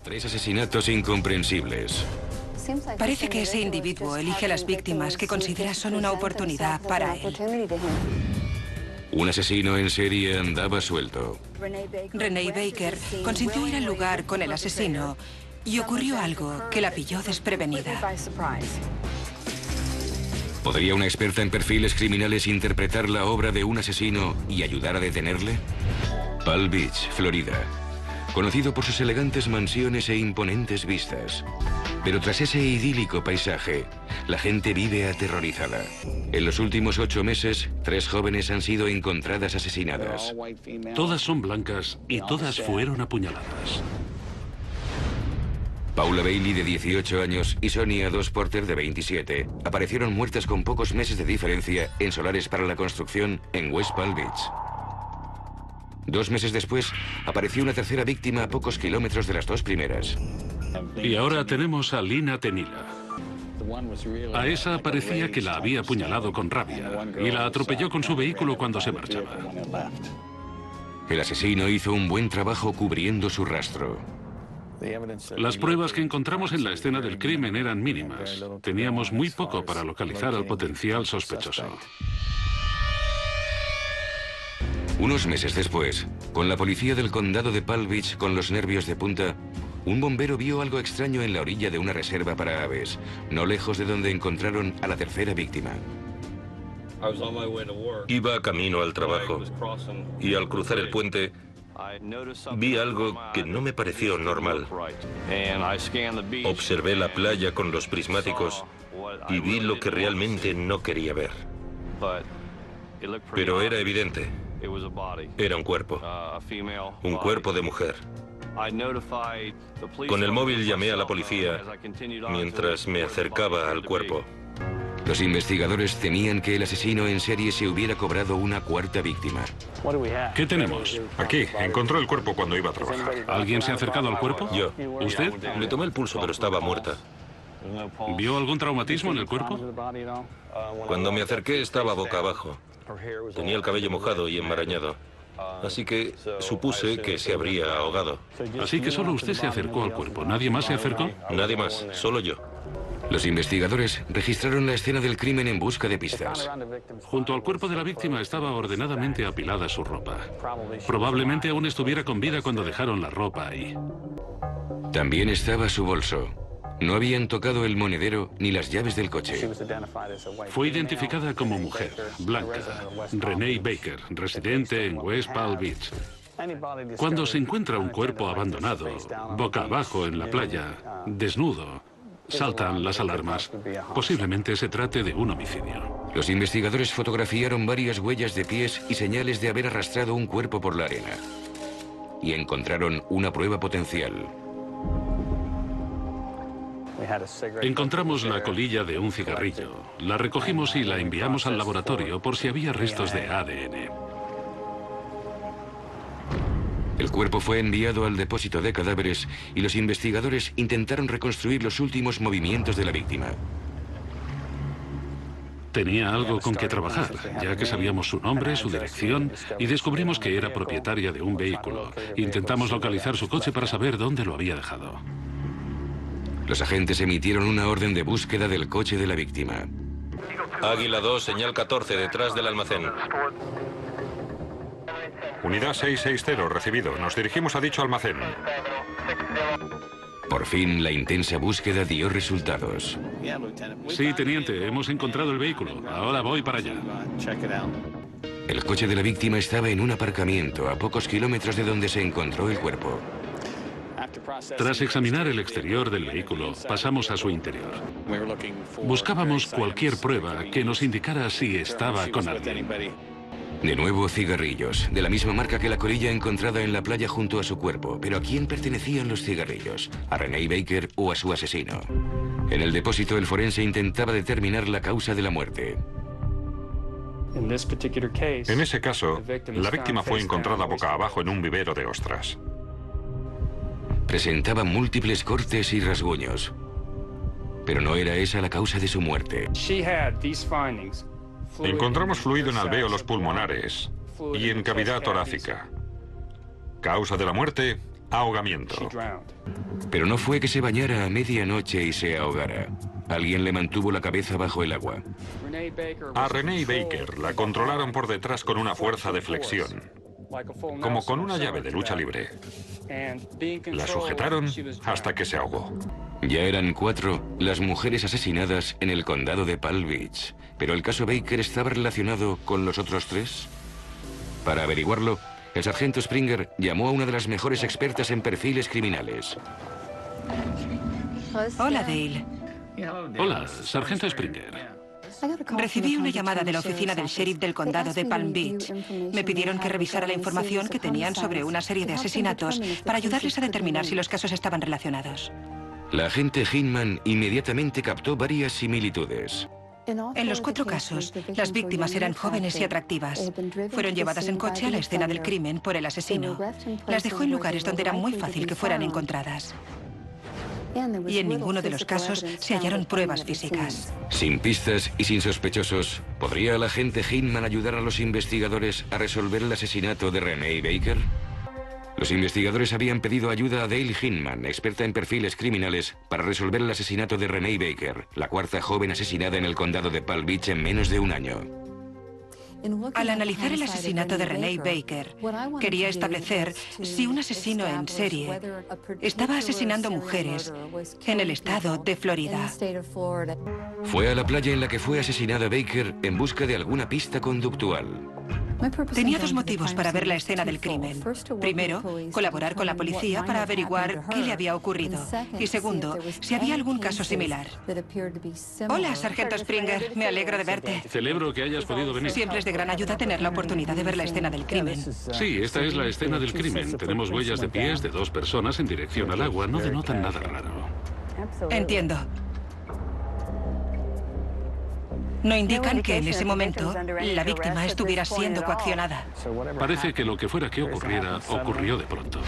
3 asesinatos incomprensibles. Parece que ese individuo elige a las víctimas que considera son una oportunidad para él. Un asesino en serie andaba suelto. Renee Baker consintió ir al lugar con el asesino y ocurrió algo que la pilló desprevenida. ¿Podría una experta en perfiles criminales interpretar la obra de un asesino y ayudar a detenerle? Palm Beach, Florida. Conocido por sus elegantes mansiones e imponentes vistas. Pero tras ese idílico paisaje, la gente vive aterrorizada. En los últimos 8 meses, 3 jóvenes han sido encontradas asesinadas. Todas son blancas y todas fueron apuñaladas. Paula Bailey, de 18 años, y Sonia Dos Porter, de 27, aparecieron muertas con pocos meses de diferencia en solares para la construcción en West Palm Beach. 2 meses después, apareció una tercera víctima a pocos kilómetros de las 2 primeras. Y ahora tenemos a Lina Tenila. A esa parecía que la había apuñalado con rabia y la atropelló con su vehículo cuando se marchaba. El asesino hizo un buen trabajo cubriendo su rastro. Las pruebas que encontramos en la escena del crimen eran mínimas. Teníamos muy poco para localizar al potencial sospechoso. Unos meses después, con la policía del condado de Palm Beach con los nervios de punta, un bombero vio algo extraño en la orilla de una reserva para aves, no lejos de donde encontraron a la tercera víctima. Iba camino al trabajo y al cruzar el puente vi algo que no me pareció normal. Observé la playa con los prismáticos y vi lo que realmente no quería ver. Pero era evidente. Era un cuerpo. Un cuerpo de mujer. Con el móvil llamé a la policía mientras me acercaba al cuerpo. Los investigadores temían que el asesino en serie se hubiera cobrado una cuarta víctima. ¿Qué tenemos? Aquí, encontró el cuerpo cuando iba a trabajar. ¿Alguien se ha acercado al cuerpo? Yo. ¿Usted? Le tomé el pulso, pero estaba muerta. ¿Vio algún traumatismo en el cuerpo? Cuando me acerqué estaba boca abajo. Tenía el cabello mojado y enmarañado. Así que supuse que se habría ahogado. Así que solo usted se acercó al cuerpo. ¿Nadie más se acercó? Nadie más, solo yo. Los investigadores registraron la escena del crimen en busca de pistas. Junto al cuerpo de la víctima estaba ordenadamente apilada su ropa. Probablemente aún estuviera con vida cuando dejaron la ropa ahí. También estaba su bolso. No habían tocado el monedero ni las llaves del coche. Fue identificada como mujer, blanca, Renee Baker, residente en West Palm Beach. Cuando se encuentra un cuerpo abandonado, boca abajo en la playa, desnudo, saltan las alarmas. Posiblemente se trate de un homicidio. Los investigadores fotografiaron varias huellas de pies y señales de haber arrastrado un cuerpo por la arena. Y encontraron una prueba potencial. Encontramos la colilla de un cigarrillo. La recogimos y la enviamos al laboratorio por si había restos de ADN. El cuerpo fue enviado al depósito de cadáveres y los investigadores intentaron reconstruir los últimos movimientos de la víctima. Tenía algo con que trabajar, ya que sabíamos su nombre, su dirección y descubrimos que era propietaria de un vehículo. Intentamos localizar su coche para saber dónde lo había dejado. Los agentes emitieron una orden de búsqueda del coche de la víctima. Águila 2, señal 14, detrás del almacén. Unidad 660, recibido. Nos dirigimos a dicho almacén. Por fin, la intensa búsqueda dio resultados. Sí, teniente, hemos encontrado el vehículo. Ahora voy para allá. El coche de la víctima estaba en un aparcamiento a pocos kilómetros de donde se encontró el cuerpo. Tras examinar el exterior del vehículo, pasamos a su interior. Buscábamos cualquier prueba que nos indicara si estaba con alguien. De nuevo cigarrillos, de la misma marca que la colilla encontrada en la playa junto a su cuerpo. Pero ¿a quién pertenecían los cigarrillos? ¿A Renee Baker o a su asesino? En el depósito, el forense intentaba determinar la causa de la muerte. En ese caso, la víctima fue encontrada boca abajo en un vivero de ostras. Presentaba múltiples cortes y rasguños. Pero no era esa la causa de su muerte. Encontramos fluido en alvéolos pulmonares y en cavidad torácica. Causa de la muerte, Ahogamiento. Pero no fue que se bañara a medianoche y se ahogara. Alguien le mantuvo la cabeza bajo el agua. A Renee Baker la controlaron por detrás con una fuerza de flexión, como con una llave de lucha libre. La sujetaron hasta que se ahogó. Ya eran 4 las mujeres asesinadas en el condado de Palm Beach. ¿Pero el caso Baker estaba relacionado con los otros 3? Para averiguarlo, el sargento Springer llamó a una de las mejores expertas en perfiles criminales. Hola, Dale. Hola, sargento Springer. Recibí una llamada de la oficina del sheriff del condado de Palm Beach. Me pidieron que revisara la información que tenían sobre una serie de asesinatos para ayudarles a determinar si los casos estaban relacionados. La agente Hinman inmediatamente captó varias similitudes. En los 4 casos, las víctimas eran jóvenes y atractivas. Fueron llevadas en coche a la escena del crimen por el asesino. Las dejó en lugares donde era muy fácil que fueran encontradas. Y en ninguno de los casos se hallaron pruebas físicas. Sin pistas y sin sospechosos, ¿podría la agente Hinman ayudar a los investigadores a resolver el asesinato de Renee Baker? Los investigadores habían pedido ayuda a Dale Hinman, experta en perfiles criminales, para resolver el asesinato de Renee Baker, la 4ª joven asesinada en el condado de Palm Beach en menos de un año. Al analizar el asesinato de Renee Baker, quería establecer si un asesino en serie estaba asesinando mujeres en el estado de Florida. Fue a la playa en la que fue asesinada Baker en busca de alguna pista conductual. Tenía 2 motivos para ver la escena del crimen. Primero, colaborar con la policía para averiguar qué le había ocurrido. Y segundo, si había algún caso similar. Hola, sargento Springer. Me alegro de verte. Celebro que hayas podido venir. Siempre es de gran ayuda tener la oportunidad de ver la escena del crimen. Sí, esta es la escena del crimen. Tenemos huellas de pies de 2 personas en dirección al agua. No denotan nada raro. Entiendo. No indican que en ese momento la víctima estuviera siendo coaccionada. Parece que lo que fuera que ocurriera, ocurrió de pronto.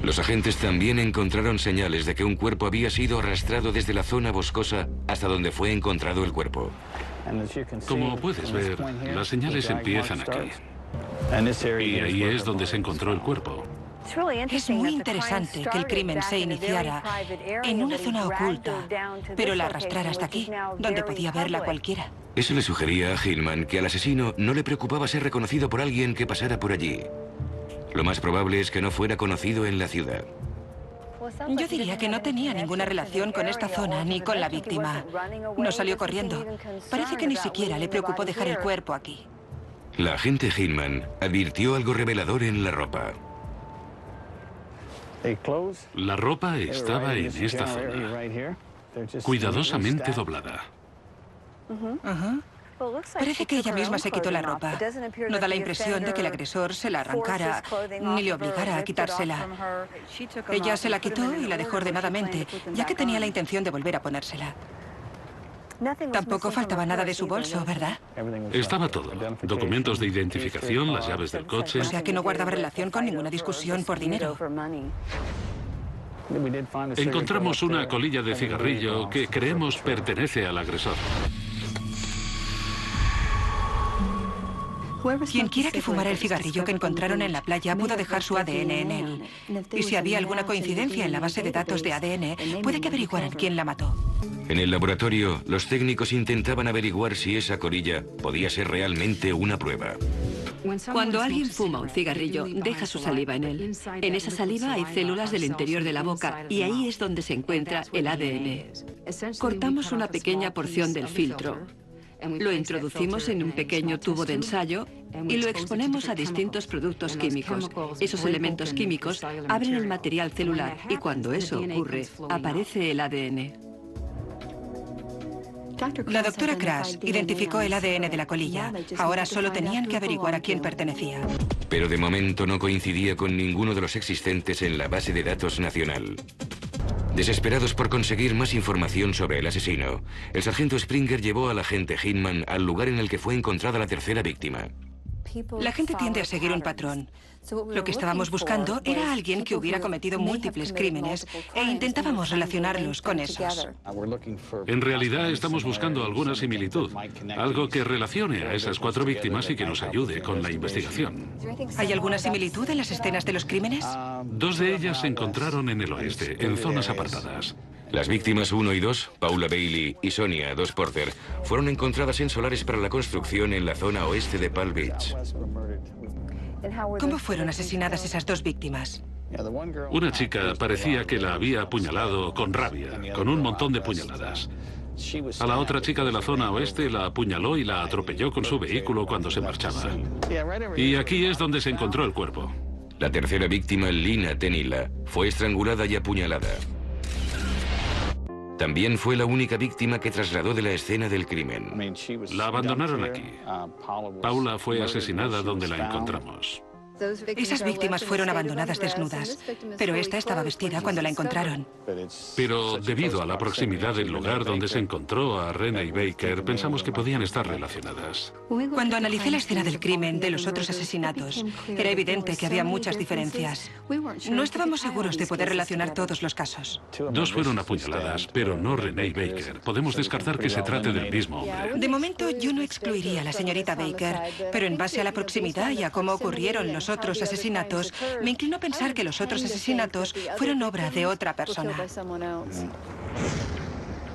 Los agentes también encontraron señales de que un cuerpo había sido arrastrado desde la zona boscosa hasta donde fue encontrado el cuerpo. Como puedes ver, las señales empiezan aquí. Y ahí es donde se encontró el cuerpo. Es muy interesante que el crimen se iniciara en una zona oculta, pero la arrastrara hasta aquí, donde podía verla cualquiera. Eso le sugería a Hinman que al asesino no le preocupaba ser reconocido por alguien que pasara por allí. Lo más probable es que no fuera conocido en la ciudad. Yo diría que no tenía ninguna relación con esta zona ni con la víctima. No salió corriendo. Parece que ni siquiera le preocupó dejar el cuerpo aquí. La agente Hinman advirtió algo revelador en la ropa. La ropa estaba en esta zona, cuidadosamente doblada. Parece que ella misma se quitó la ropa. No da la impresión de que el agresor se la arrancara ni le obligara a quitársela. Ella se la quitó y la dejó ordenadamente, ya que tenía la intención de volver a ponérsela. Tampoco faltaba nada de su bolso, ¿verdad? Estaba todo. Documentos de identificación, las llaves del coche. O sea que no guardaba relación con ninguna discusión por dinero. Encontramos una colilla de cigarrillo que creemos pertenece al agresor. Quien quiera que fumara el cigarrillo que encontraron en la playa pudo dejar su ADN en él. Y si había alguna coincidencia en la base de datos de ADN, puede que averiguaran quién la mató. En el laboratorio, los técnicos intentaban averiguar si esa colilla podía ser realmente una prueba. Cuando alguien fuma un cigarrillo, deja su saliva en él. En esa saliva hay células del interior de la boca y ahí es donde se encuentra el ADN. Cortamos una pequeña porción del filtro. Lo introducimos en un pequeño tubo de ensayo y lo exponemos a distintos productos químicos. Esos elementos químicos abren el material celular y cuando eso ocurre, aparece el ADN. La doctora Crash identificó el ADN de la colilla. Ahora solo tenían que averiguar a quién pertenecía. Pero de momento no coincidía con ninguno de los existentes en la base de datos nacional. Desesperados por conseguir más información sobre el asesino, el sargento Springer llevó al agente Hinman al lugar en el que fue encontrada la tercera víctima. La gente tiende a seguir un patrón. Lo que estábamos buscando era alguien que hubiera cometido múltiples crímenes e intentábamos relacionarlos con esos. En realidad estamos buscando alguna similitud, algo que relacione a esas 4 víctimas y que nos ayude con la investigación. ¿Hay alguna similitud en las escenas de los crímenes? 2 de ellas se encontraron en el oeste, en zonas apartadas. Las víctimas 1 y 2, Paula Bailey y Sonia Dos Porter, fueron encontradas en solares para la construcción en la zona oeste de Palm Beach. ¿Cómo fueron asesinadas esas 2 víctimas? Una chica parecía que la había apuñalado con rabia, con un montón de puñaladas. A la otra chica de la zona oeste la apuñaló y la atropelló con su vehículo cuando se marchaba. Y aquí es donde se encontró el cuerpo. La tercera víctima, Lina Tenila, fue estrangulada y apuñalada. También fue la única víctima que trasladó de la escena del crimen. La abandonaron aquí. Paula fue asesinada donde la encontramos. Esas víctimas fueron abandonadas desnudas, pero esta estaba vestida cuando la encontraron. Pero debido a la proximidad del lugar donde se encontró a Renee Baker, pensamos que podían estar relacionadas. Cuando analicé la escena del crimen de los otros asesinatos, era evidente que había muchas diferencias. No estábamos seguros de poder relacionar todos los casos. 2 fueron apuñaladas, pero no Renee Baker. Podemos descartar que se trate del mismo hombre. De momento, yo no excluiría a la señorita Baker, pero en base a la proximidad y a cómo ocurrieron los otros asesinatos, me inclino a pensar que los otros asesinatos fueron obra de otra persona.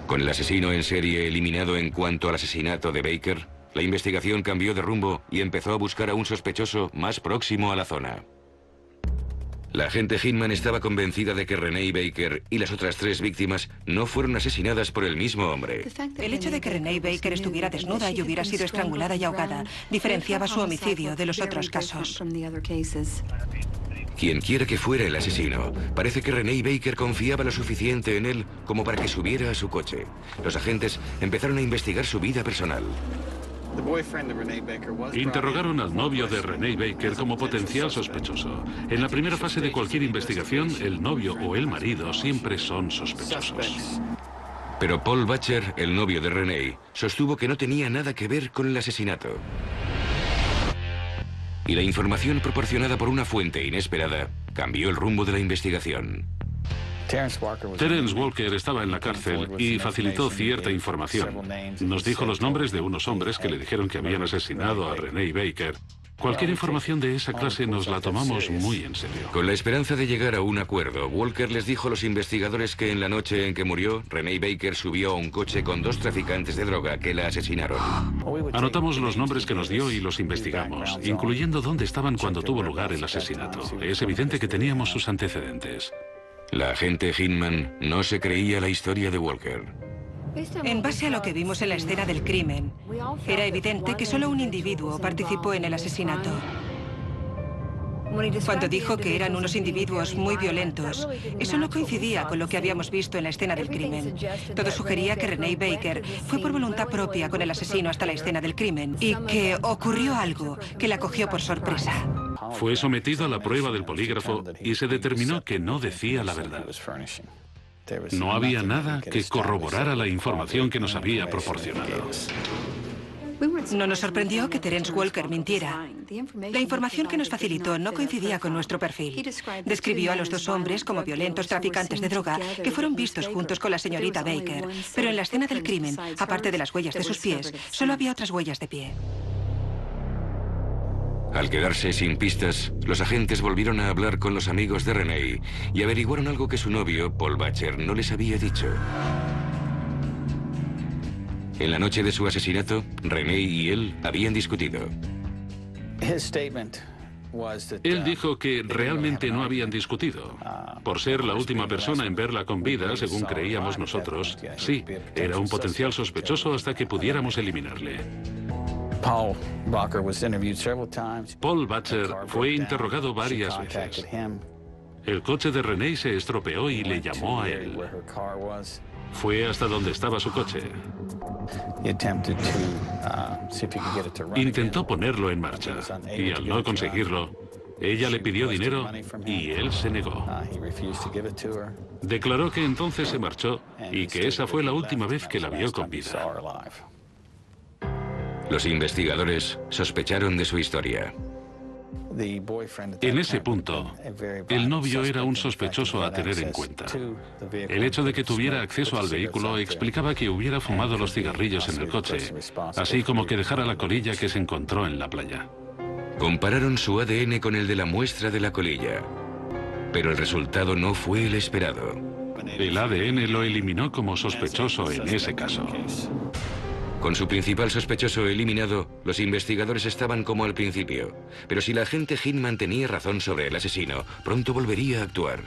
Con el asesino en serie eliminado en cuanto al asesinato de Baker, la investigación cambió de rumbo y empezó a buscar a un sospechoso más próximo a la zona. La agente Hinman estaba convencida de que Renee Baker y las otras 3 víctimas no fueron asesinadas por el mismo hombre. El hecho de que Renee Baker estuviera desnuda y hubiera sido estrangulada y ahogada diferenciaba su homicidio de los otros casos. Quien quiera que fuera el asesino, parece que Renee Baker confiaba lo suficiente en él como para que subiera a su coche. Los agentes empezaron a investigar su vida personal. Interrogaron al novio de Renee Baker como potencial sospechoso. En la primera fase de cualquier investigación, el novio o el marido siempre son sospechosos. Pero Paul Butcher, el novio de Renee, sostuvo que no tenía nada que ver con el asesinato. Y la información proporcionada por una fuente inesperada cambió el rumbo de la investigación. Terence Walker estaba en la cárcel y facilitó cierta información. Nos dijo los nombres de unos hombres que le dijeron que habían asesinado a Renee Baker. Cualquier información de esa clase nos la tomamos muy en serio. Con la esperanza de llegar a un acuerdo, Walker les dijo a los investigadores que en la noche en que murió, Renee Baker subió a un coche con 2 traficantes de droga que la asesinaron. Anotamos los nombres que nos dio y los investigamos, incluyendo dónde estaban cuando tuvo lugar el asesinato. Es evidente que teníamos sus antecedentes. La agente Hinman no se creía la historia de Walker. En base a lo que vimos en la escena del crimen, era evidente que solo un individuo participó en el asesinato. Cuando dijo que eran unos individuos muy violentos, eso no coincidía con lo que habíamos visto en la escena del crimen. Todo sugería que Renee Baker fue por voluntad propia con el asesino hasta la escena del crimen y que ocurrió algo que la cogió por sorpresa. Fue sometido a la prueba del polígrafo y se determinó que no decía la verdad. No había nada que corroborara la información que nos había proporcionado. No nos sorprendió que Terence Walker mintiera. La información que nos facilitó no coincidía con nuestro perfil. Describió a los 2 hombres como violentos traficantes de droga que fueron vistos juntos con la señorita Baker. Pero en la escena del crimen, aparte de las huellas de sus pies, solo había otras huellas de pie. Al quedarse sin pistas, los agentes volvieron a hablar con los amigos de Renee y averiguaron algo que su novio, Paul Butcher, no les había dicho. En la noche de su asesinato, Renee y él habían discutido. Él dijo que realmente no habían discutido. Por ser la última persona en verla con vida, según creíamos nosotros, sí, era un potencial sospechoso hasta que pudiéramos eliminarle. Paul Butcher fue interrogado varias veces. El coche de Renee se estropeó y le llamó a él. Fue hasta donde estaba su coche. Intentó ponerlo en marcha y al no conseguirlo, ella le pidió dinero y él se negó. Declaró que entonces se marchó y que esa fue la última vez que la vio con vida. Los investigadores sospecharon de su historia. En ese punto, el novio era un sospechoso a tener en cuenta. El hecho de que tuviera acceso al vehículo explicaba que hubiera fumado los cigarrillos en el coche, así como que dejara la colilla que se encontró en la playa. Compararon su ADN con el de la muestra de la colilla, pero el resultado no fue el esperado. El ADN lo eliminó como sospechoso en ese caso. Con su principal sospechoso eliminado, los investigadores estaban como al principio. Pero si la agente Hinman tenía razón sobre el asesino, pronto volvería a actuar.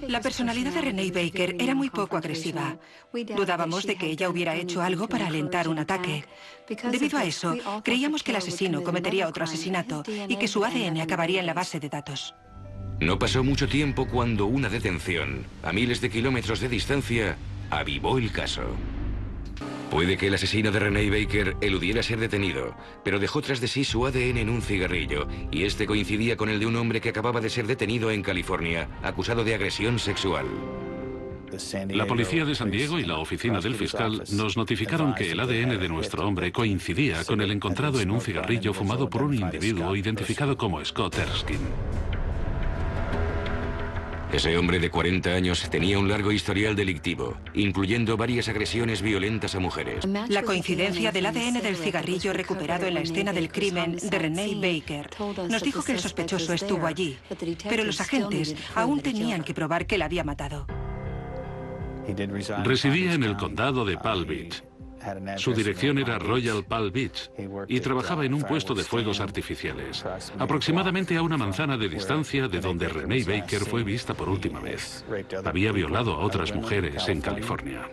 La personalidad de Renee Baker era muy poco agresiva. Dudábamos de que ella hubiera hecho algo para alentar un ataque. Debido a eso, creíamos que el asesino cometería otro asesinato y que su ADN acabaría en la base de datos. No pasó mucho tiempo cuando una detención, a miles de kilómetros de distancia, avivó el caso. Puede que el asesino de Renee Baker eludiera ser detenido, pero dejó tras de sí su ADN en un cigarrillo, y este coincidía con el de un hombre que acababa de ser detenido en California, acusado de agresión sexual. La policía de San Diego y la oficina del fiscal nos notificaron que el ADN de nuestro hombre coincidía con el encontrado en un cigarrillo fumado por un individuo identificado como Scott Erskine. Ese hombre de 40 años tenía un largo historial delictivo, incluyendo varias agresiones violentas a mujeres. La coincidencia del ADN del cigarrillo recuperado en la escena del crimen de Renee Baker nos dijo que el sospechoso estuvo allí, pero los agentes aún tenían que probar que la había matado. Residía en el condado de Palm Beach. Su dirección era Royal Palm Beach y trabajaba en un puesto de fuegos artificiales, aproximadamente a una manzana de distancia de donde Renee Baker fue vista por última vez. Había violado a otras mujeres en California.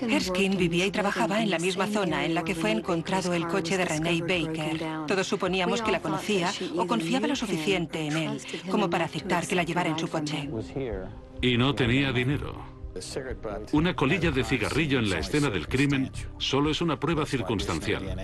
Erskine vivía y trabajaba en la misma zona en la que fue encontrado el coche de Renee Baker. Todos suponíamos que la conocía o confiaba lo suficiente en él como para aceptar que la llevara en su coche. Y no tenía dinero. Una colilla de cigarrillo en la escena del crimen solo es una prueba circunstancial.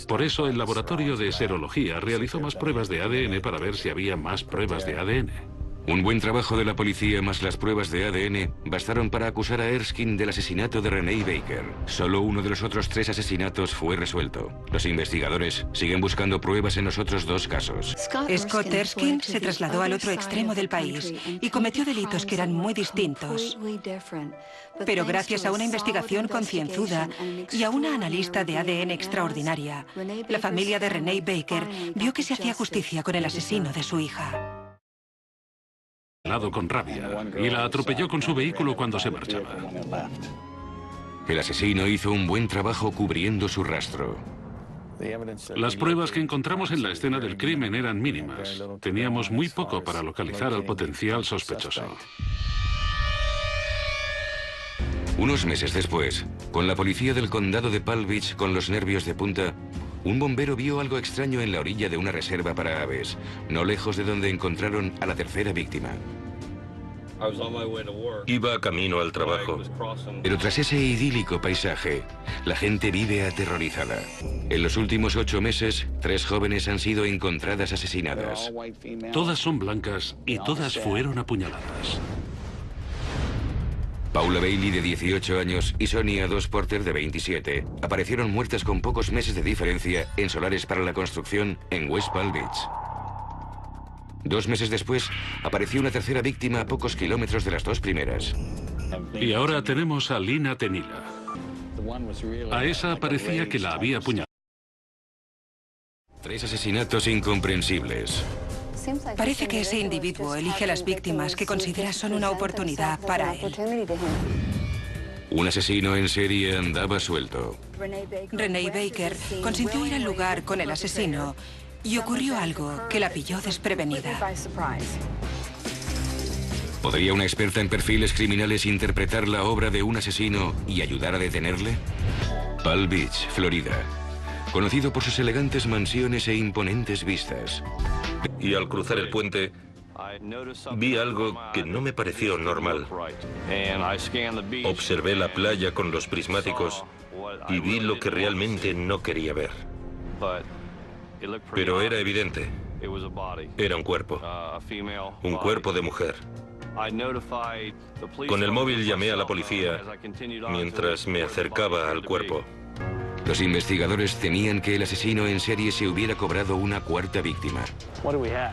Por eso el laboratorio de serología realizó más pruebas de ADN para ver si había más pruebas de ADN. Un buen trabajo de la policía más las pruebas de ADN bastaron para acusar a Erskine del asesinato de Renee Baker. Solo uno de los otros 3 asesinatos fue resuelto. Los investigadores siguen buscando pruebas en los otros 2 casos. Scott Erskine se trasladó al otro extremo del país y cometió delitos que eran muy distintos. Pero gracias a una investigación concienzuda y a una analista de ADN extraordinaria, la familia de Renee Baker vio que se hacía justicia con el asesino de su hija. Con rabia y la atropelló con su vehículo cuando se marchaba. El asesino hizo un buen trabajo cubriendo su rastro. Las pruebas que encontramos en la escena del crimen eran mínimas. Teníamos muy poco para localizar al potencial sospechoso. Unos meses después, con la policía del condado de Palm Beach con los nervios de punta, un bombero vio algo extraño en la orilla de una reserva para aves, no lejos de donde encontraron a la 3ª víctima. Iba camino al trabajo. Pero tras ese idílico paisaje, la gente vive aterrorizada. En los últimos 8 meses, 3 jóvenes han sido encontradas asesinadas. Todas son blancas y todas fueron apuñaladas. Paula Bailey, de 18 años, y Sonia Dos Porter, de 27, aparecieron muertas con pocos meses de diferencia en solares para la construcción en West Palm Beach. 2 meses después, apareció una 3ª víctima a pocos kilómetros de las 2 primeras. Y ahora tenemos a Lina Tenila. A esa parecía que la había apuñalado. 3 asesinatos incomprensibles. Parece que ese individuo elige a las víctimas que considera son una oportunidad para él. Un asesino en serie andaba suelto. Renee Baker consintió ir al lugar con el asesino y ocurrió algo que la pilló desprevenida. ¿Podría una experta en perfiles criminales interpretar la obra de un asesino y ayudar a detenerle? Palm Beach, Florida. Conocido por sus elegantes mansiones e imponentes vistas. Y al cruzar el puente, vi algo que no me pareció normal. Observé la playa con los prismáticos y vi lo que realmente no quería ver. Pero era evidente. Era un cuerpo. Un cuerpo de mujer. Con el móvil llamé a la policía mientras me acercaba al cuerpo. Los investigadores temían que el asesino en serie se hubiera cobrado una cuarta víctima.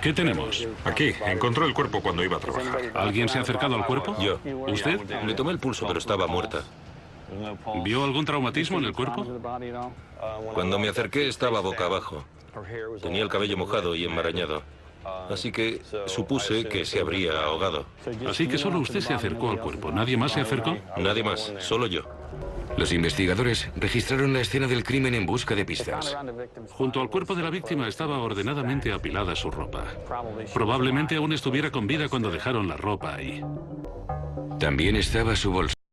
¿Qué tenemos? Aquí, encontró el cuerpo cuando iba a trabajar. ¿Alguien se ha acercado al cuerpo? Yo. ¿Usted? Le tomé el pulso, pero estaba muerta. ¿Vio algún traumatismo en el cuerpo? Cuando me acerqué estaba boca abajo. Tenía el cabello mojado y enmarañado. Así que supuse que se habría ahogado. Así que solo usted se acercó al cuerpo. ¿Nadie más se acercó? Nadie más, solo yo. Los investigadores registraron la escena del crimen en busca de pistas. Junto al cuerpo de la víctima estaba ordenadamente apilada su ropa. Probablemente aún estuviera con vida cuando dejaron la ropa ahí. También estaba su bolsa.